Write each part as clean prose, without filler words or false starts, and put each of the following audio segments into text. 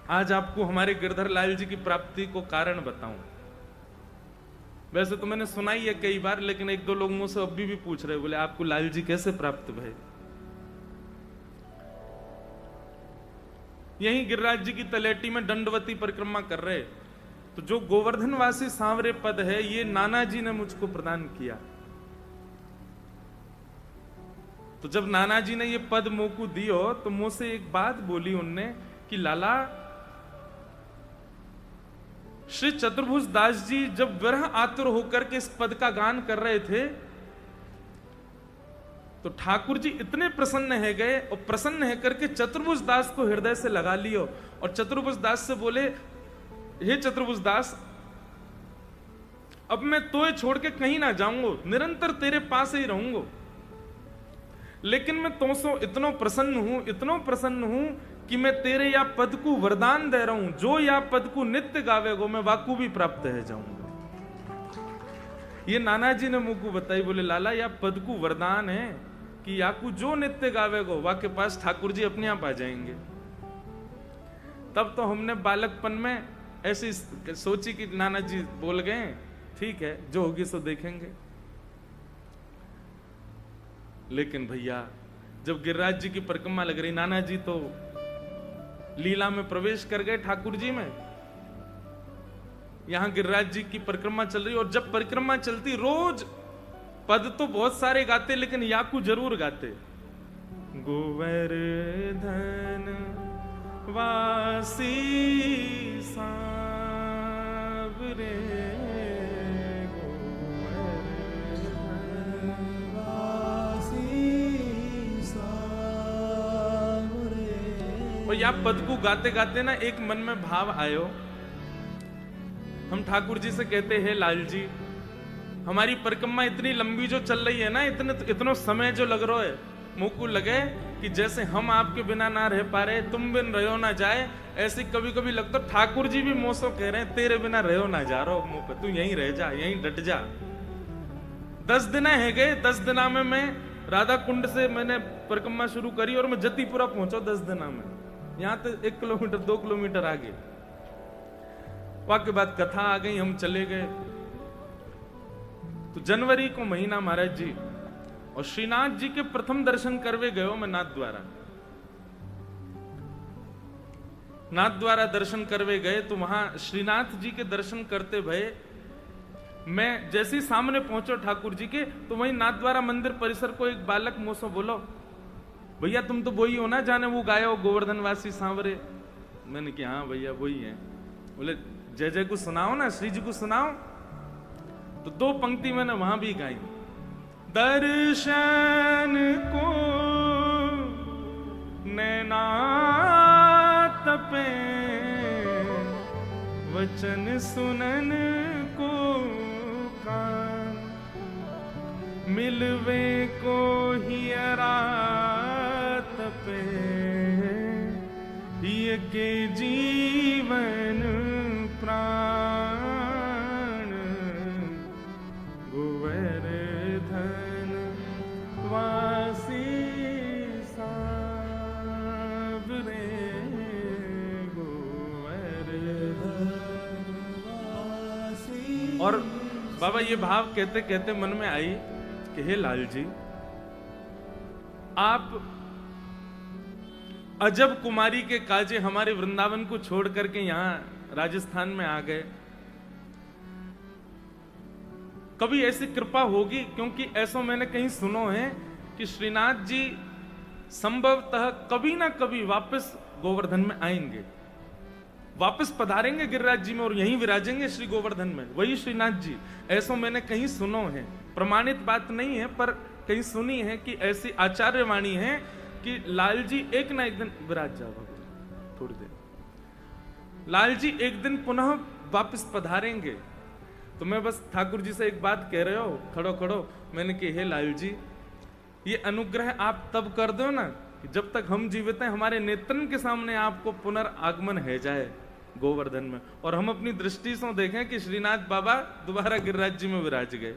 आज आपको हमारे गिरधर लाल जी की प्राप्ति को कारण बताऊं। वैसे तो मैंने सुना ही है कई बार, लेकिन एक दो लोग मुझसे अभी भी पूछ रहे, बोले आपको लाल जी कैसे प्राप्त भय। यहीं गिरिराज जी की तलेटी में दंडवती परिक्रमा कर रहे, तो जो गोवर्धनवासी सांवरे पद है ये नाना जी ने मुझको प्रदान किया। तो जब नाना जी ने ये पद मोकू दियो तो मुझसे एक बात बोली उनने कि लाला, श्री चतुर्भुज दास जी जब विरह आतुर होकर के इस पद का गान कर रहे थे तो ठाकुर जी इतने प्रसन्न है गए और प्रसन्न है करके चतुर्भुज दास को हृदय से लगा लियो और चतुर्भुज दास से बोले, हे चतुर्भुज दास, अब मैं तोय छोड़ के कहीं ना जाऊंगा, निरंतर तेरे पास ही रहूंगा, लेकिन मैं तुमसे इतना प्रसन्न हूं कि मैं तेरे या पद को वरदान दे रहा हूं, जो या पद को नित्य गावेगो मैं वाकू भी प्राप्त है जाऊंगा। ये नाना जी ने मुझको बताई, बोले लाला या पद को वरदान है कि याकू जो नित्य गावेगो वा के पास ठाकुर जी अपने आप आ जाएंगे। तब तो हमने बालकपन में ऐसी सोची कि नाना जी बोल गए, ठीक है जो होगी सो देखेंगे। लेकिन भैया जब गिरिराज जी की परिक्रमा लग रही, नाना जी तो लीला में प्रवेश कर गए ठाकुर जी में, यहां गिरिराज जी की परिक्रमा चल रही, और जब परिक्रमा चलती रोज पद तो बहुत सारे गाते लेकिन याकू जरूर गाते, गोवर्धन वासी सांवरे, और या पद को गाते गाते ना एक मन में भाव आयो, हम ठाकुर जी से कहते हैं लाल जी हमारी परिक्रमा इतनी लंबी जो चल रही है ना, इतना समय जो लग रहा है, मुझको लगे कि जैसे हम आपके बिना ना रह पा रहे, तुम बिन रहो ना जाए, ऐसे कभी कभी लगता ठाकुर जी भी मोसो कह रहे हैं तेरे बिना रहो ना जा रहा मुंह पे, तू यहीं रह जा, यहीं डट जा। 10 दिन है गए, 10 दिना में मैं राधा कुंड से मैंने परिक्रमा शुरू करी और मैं जतीपुरा पहुंचा 10 दिना में, यहां तो 1 किलोमीटर 2 किलोमीटर आगे। वाक्य बाद कथा आ गई, हम चले गए। तो जनवरी को महीना महाराज जी, और श्रीनाथ जी के प्रथम दर्शन करवे गयो मैं नाथ द्वारा दर्शन करवे गए। तो वहां श्रीनाथ जी के दर्शन करते भये मैं जैसे ही सामने पहुंचो ठाकुर जी के, तो वहीं नाथ द्वारा मंदिर परिसर को एक बालक मोसो बोलो, भैया तुम तो वही हो ना जाने वो गायो गोवर्धनवासी सांवरे। मैंने कहा हाँ भैया वही है। बोले जय जय को सुनाओ ना, श्री जी को सुनाओ। तो 2 पंक्ति मैंने वहां भी गाई, दर्शन को नैना तपे, वचन सुनन को कान, मिलवे को हियरा तपे, ये के जीवन प्राण, गोवर्धन वासी सांवरे, गोवर्धन वासी। और बाबा ये भाव कहते कहते मन में आई कि हे लाल जी, आप अजब कुमारी के काजे हमारे वृंदावन को छोड़ करके यहां राजस्थान में आ गए। कभी ऐसी कृपा होगी, क्योंकि ऐसा मैंने कहीं सुनो है कि श्रीनाथ जी संभवतः कभी ना कभी वापस गोवर्धन में आएंगे, वापस पधारेंगे गिरिराज जी में और यहीं विराजेंगे श्री गोवर्धन में, वही श्रीनाथ जी। ऐसा मैंने कहीं सुनो है, प्रमाणित बात नहीं है पर कहीं सुनी है कि ऐसी आचार्य वाणी है कि लाल जी एक ना एक दिन विराज जाओ, थोड़ी देर लाल जी एक दिन पुनः वापस पधारेंगे। तो मैं बस ठाकुर जी से एक बात कह रहे हो, खड़ो खड़ो, मैंने कही हे लाल जी, ये अनुग्रह आप तब कर दो ना कि जब तक हम जीवित हैं हमारे नेत्रन के सामने आपको पुनर्आगमन है जाए गोवर्धन में, और हम अपनी दृष्टि से देखें कि श्रीनाथ बाबा दोबारा गिरिराज जी में विराज गए।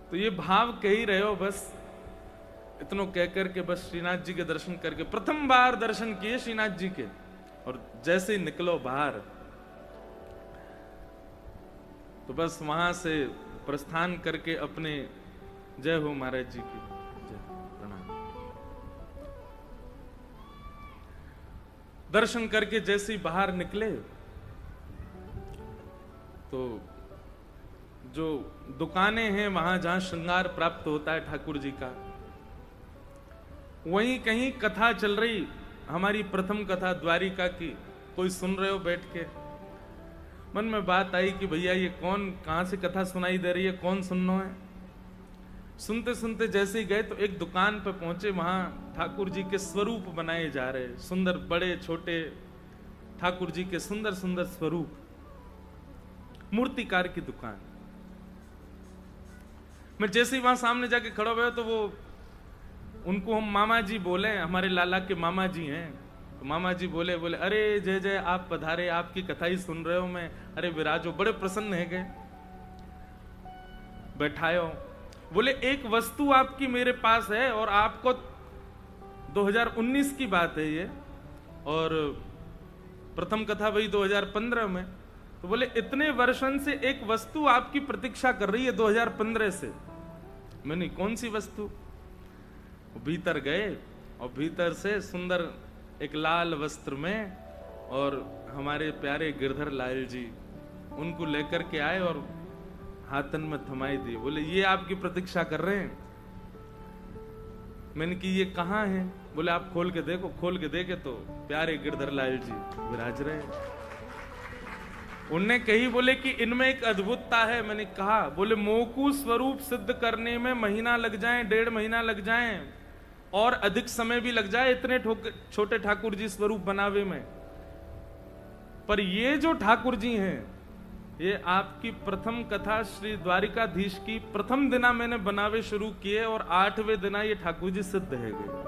तो ये भाव कह ही रहे हो बस इतनो कहकर के बस श्रीनाथ जी के दर्शन करके प्रथम बार दर्शन किए श्रीनाथ जी के, और जैसे ही निकलो बाहर तो बस वहां से प्रस्थान करके अपने जय हो महाराज जी की जय, प्रणाम। दर्शन करके जैसे ही बाहर निकले तो जो दुकानें हैं वहां जहां श्रृंगार प्राप्त होता है ठाकुर जी का, वहीं कहीं कथा चल रही, हमारी प्रथम कथा द्वारिका की, कोई सुन रहे हो बैठ के। मन में बात आई कि भैया ये कौन, कहां से कथा सुनाई दे रही है, कौन सुनना है। सुनते सुनते जैसे ही गए तो एक दुकान पर पहुंचे, वहां ठाकुर जी के स्वरूप बनाए जा रहे, सुंदर बड़े छोटे ठाकुर जी के सुंदर सुंदर स्वरूप, मूर्तिकार की दुकान। मैं जैसे ही वहां सामने जाके खड़ा हुआ तो वो, उनको हम मामा जी बोले, हमारे लाला के मामा जी हैं, तो मामा जी बोले अरे जय जय, आप पधारे, आपकी कथा ही सुन रहे हो मैं, अरे विराजो, बड़े प्रसन्न है गए, बैठायो। बोले एक वस्तु आपकी मेरे पास है, और आपको 2019 की बात है ये, और प्रथम कथा वही 2015 में, तो बोले इतने वर्षों से एक वस्तु आपकी प्रतीक्षा कर रही है 2015 से। मैंने कौन सी वस्तु? भीतर गए और भीतर से सुंदर एक लाल वस्त्र में, और हमारे प्यारे गिरधर लाल जी उनको लेकर के आए और हाथन में थमाई दिए। बोले ये आपकी प्रतीक्षा कर रहे हैं। मैंने कि ये कहाँ है? बोले आप खोल के देखो। खोल के देखे तो प्यारे गिरधर लाल जी विराज रहे। उनने कही बोले कि इनमें एक अद्भुतता है। मैंने कहा, बोले मोकू स्वरूप सिद्ध करने में महीना लग जाए, 1.5 महीना लग जाए, और अधिक समय भी लग जाए इतने छोटे ठाकुर जी स्वरूप बनावे में, पर ये जो ठाकुर जी हैं, ये आपकी प्रथम कथा श्री द्वारिकाधीश की प्रथम दिना मैंने बनावे शुरू किए, और 8वें दिना ये ठाकुर जी सिद्ध है गए।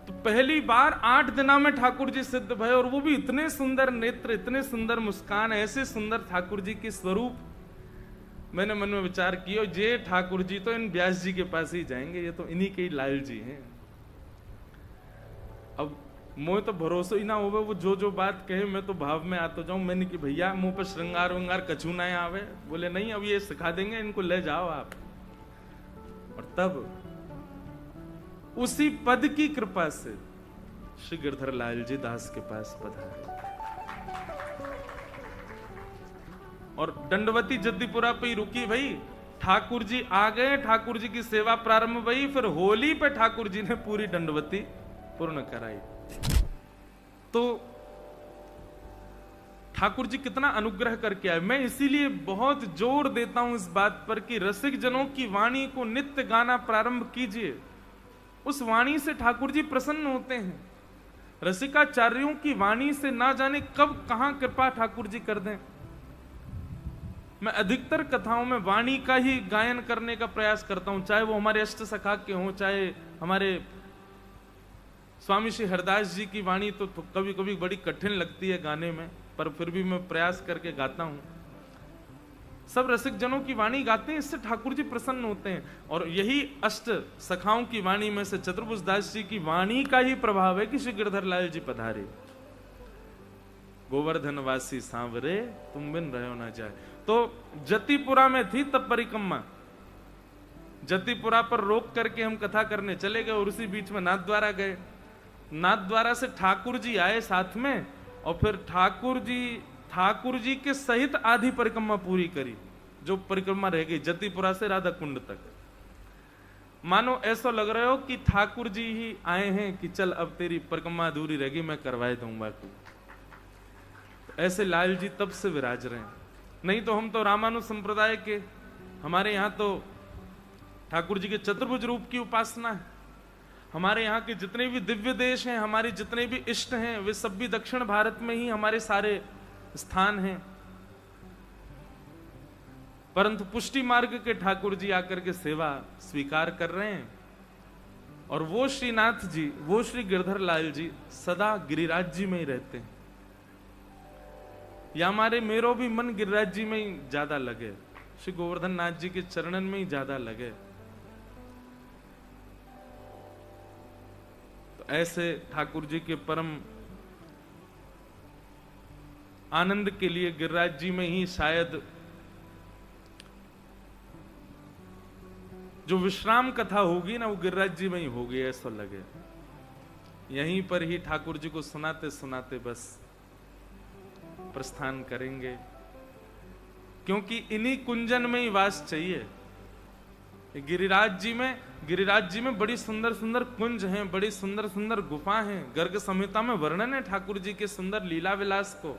तो पहली बार 8 दिना में ठाकुर जी सिद्ध भय, और वो भी इतने सुंदर नेत्र, इतने सुंदर मुस्कान, ऐसे सुंदर ठाकुर जी के स्वरूप। मैंने मन में विचार किया, ये ठाकुर जी तो इन व्यास जी के पास ही जाएंगे, ये तो इन्हीं के ही लाल जी हैं। अब मुझे तो भरोसा ही ना होवे, वो जो जो बात कहे मैं तो भाव में आता जाऊं। मैंने कि भैया मुंह पर श्रृंगार वंगार कछू ना आवे। बोले नहीं, अब ये सिखा देंगे, इनको ले जाओ आप। और तब उसी पद की कृपा से श्री गिरधर लाल जी दास के पास पधारे, और दंडवती जद्दीपुरा पे ही रुकी। भाई ठाकुर जी आ गए, ठाकुर जी की सेवा प्रारंभ हुई, फिर होली पे ठाकुर जी ने पूरी दंडवती पूर्ण कराई। तो ठाकुर जी कितना अनुग्रह करके आए। मैं इसीलिए बहुत जोर देता हूं इस बात पर कि रसिक जनों की वाणी को नित्य गाना प्रारंभ कीजिए। उस वाणी से ठाकुर जी प्रसन्न होते हैं। रसिकाचार्यों की वाणी से ना जाने कब कहां कृपा ठाकुर जी कर दें। मैं अधिकतर कथाओं में वाणी का ही गायन करने का प्रयास करता हूं, चाहे वो हमारे अष्ट सखा के हों, चाहे हमारे स्वामी श्री हरदास जी की वाणी तो कभी कभी बड़ी कठिन लगती है गाने में, पर फिर भी मैं प्रयास करके गाता हूं। सब रसिक जनों की वाणी गाते हैं, इससे ठाकुर जी प्रसन्न होते हैं। और यही अष्ट सखाओं की वाणी में से चतुर्भुज दास जी की वाणी का ही प्रभाव है कि श्री गिरधर लाल जी पधारे। गोवर्धन वासी सांवरे तुम बिन रहो ना जाए। तो जतिपुरा में थी तब परिक्रमा, जतिपुरा पर रोक करके हम कथा करने चले गए, और उसी बीच में नाथद्वारा गए। नाथद्वारा से ठाकुर जी आए साथ में, और फिर ठाकुर जी के सहित आधी परिक्रमा पूरी करी। जो परिक्रमा रह गई जतिपुरा से राधा कुंड तक, मानो ऐसा लग रहा हो कि ठाकुर जी ही आए हैं कि चल अब तेरी परिक्रमा अधूरी रह गई, मैं करवाए दूंगा तू। ऐसे लाल जी तब से विराज रहे हैं। नहीं तो हम तो रामानुज संप्रदाय के, हमारे यहाँ तो ठाकुर जी के चतुर्भुज रूप की उपासना है। हमारे यहाँ के जितने भी दिव्य देश हैं, हमारे जितने भी इष्ट हैं, वे सब भी दक्षिण भारत में ही हमारे सारे स्थान हैं। परंतु पुष्टि मार्ग के ठाकुर जी आकर के सेवा स्वीकार कर रहे हैं। और वो श्रीनाथ जी, वो श्री गिरधर लाल जी सदा गिरिराज जी में ही रहते हैं। या हमारे मेरो भी मन गिरिराज जी में ही ज्यादा लगे, श्री गोवर्धन नाथ जी के चरणन में ही ज्यादा लगे। ऐसे ठाकुर जी के परम आनंद के लिए गिरिराज जी में ही शायद जो विश्राम कथा होगी ना, वो गिरिराज जी में ही होगी, ऐसा लगे। यहीं पर ही ठाकुर जी को सुनाते सुनाते बस प्रस्थान करेंगे, क्योंकि इन्हीं कुंजन में ही वास चाहिए। गिरिराज जी में बड़ी सुंदर सुंदर कुंज हैं, बड़ी सुंदर सुंदर गुफा हैं। गर्ग संहिता में वर्णन है ठाकुर जी के सुंदर लीला विलास को।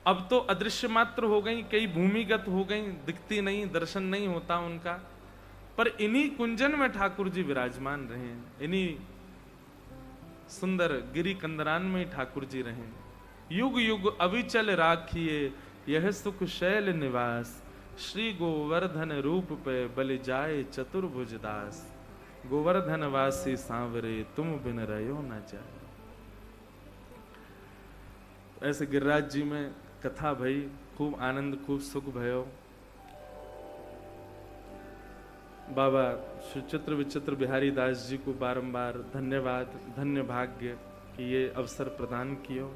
अब तो अदृश्य मात्र हो गई, कई भूमिगत हो गई, दिखती नहीं, दर्शन नहीं होता उनका, पर इन्हीं कुंजन में ठाकुर जी विराजमान रहे, इन्हीं सुंदर गिरी कंदरान में ठाकुर जी रहे। युग युग अविचल राखिए यह सुख शैल निवास, श्री गोवर्धन रूप पे बलि जाए चतुर्भुज दास, गोवर्धन वासी सांवरे तुम बिन रहो न जाए। ऐसे गिरिराज जी में कथा भई, खूब आनंद, खूब सुख भयो। बाबा श्री चित्र विचित्र बिहारी दास जी को बारंबार धन्यवाद, धन्य भाग्य कि ये अवसर प्रदान कियो।